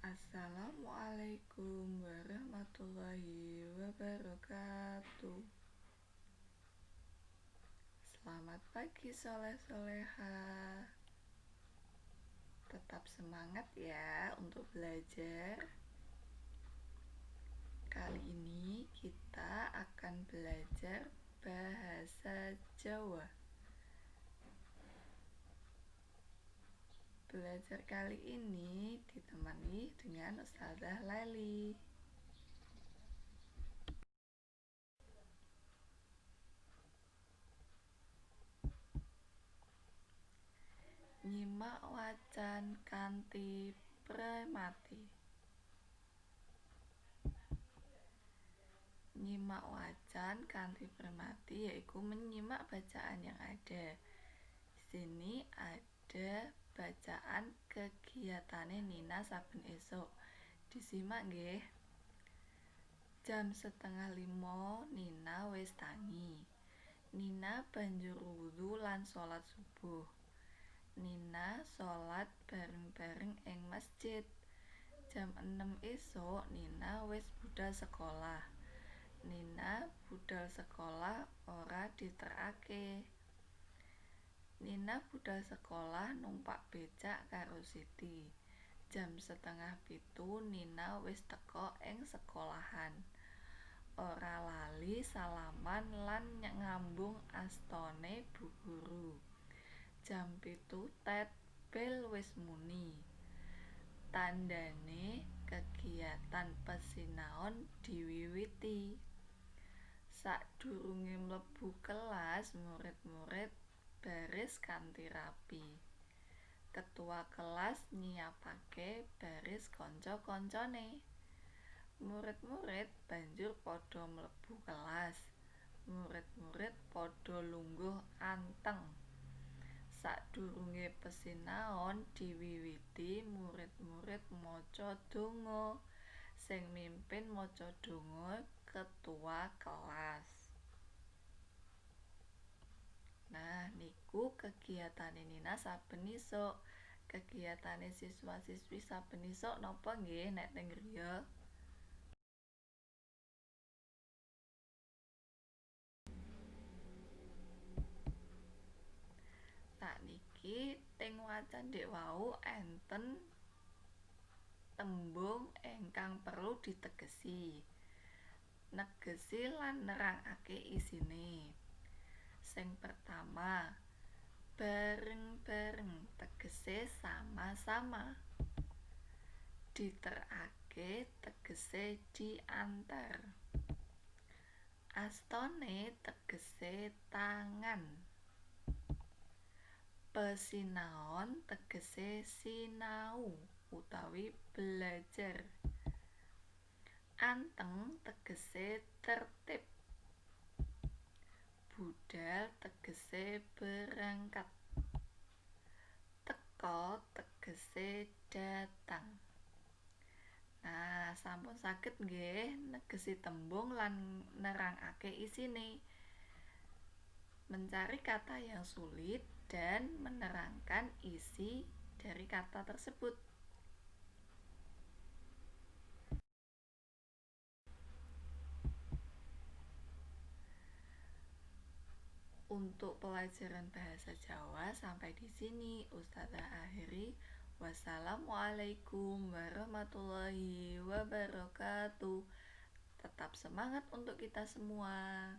Assalamualaikum warahmatullahi wabarakatuh. Selamat pagi soleh-soleha. Tetap semangat ya untuk belajar. Kali ini kita akan belajar bahasa Jawa. Belajar kali ini ditemani dengan Ustazah Leli. Nyimak wacan kanthi premati. Nyimak wacan kanthi premati yaitu menyimak bacaan yang ada. Di sini ada bacaan kegiatane Nina saben esuk. Disimak nggih. Jam 4:30 Nina wis tangi. Nina banjur wudu lan salat subuh. Nina salat bareng-bareng ing masjid. Jam 6 esuk Nina wis budhal sekolah. Nina budhal sekolah ora diterakake. Nina budhal sekolah numpak becak karo Siti. Jam 6:30 Nina wis teka ing sekolahan. Ora lali salaman lan ngambung astane Bu Guru. Jam 7 tet bel wis muni. Tandane kegiatan pesinaon diwiwiti. Sadurunge mlebu kelas, murid-murid baris kanthi rapi. Ketua kelas nyiapake baris kanca-kancane. Murid-murid banjur padha mlebu kelas. Murid-murid padha lungguh anteng. Sadurunge pesinaon diwiwiti, murid-murid maca donga. Sing mimpin maca donga ketua kelas. Nah, niku kegiatane Nina saben isuk. Kegiatane siswa-siswi saben isuk napa nggih nek teng griya? Sakniki teng wacan dik wau enten tembung ingkang perlu ditegesi. Negesi lan nerangake isine. Sing pertama, bareng-bareng tegese sama-sama. Diterakake tegese diantar. Astane tegese tangan. Pesinaon tegese sinau utawi belajar. Anteng tegese tertib. Budal tegese berangkat. Teka tegese datang. Nah, sampun saged nggih negesi tembung lan nerangake isine. Mencari kata yang sulit dan menerangkan isi dari kata tersebut. Untuk pelajaran bahasa Jawa sampai di sini Ustazah akhiri. Wassalamualaikum warahmatullahi wabarakatuh. Tetap semangat untuk kita semua.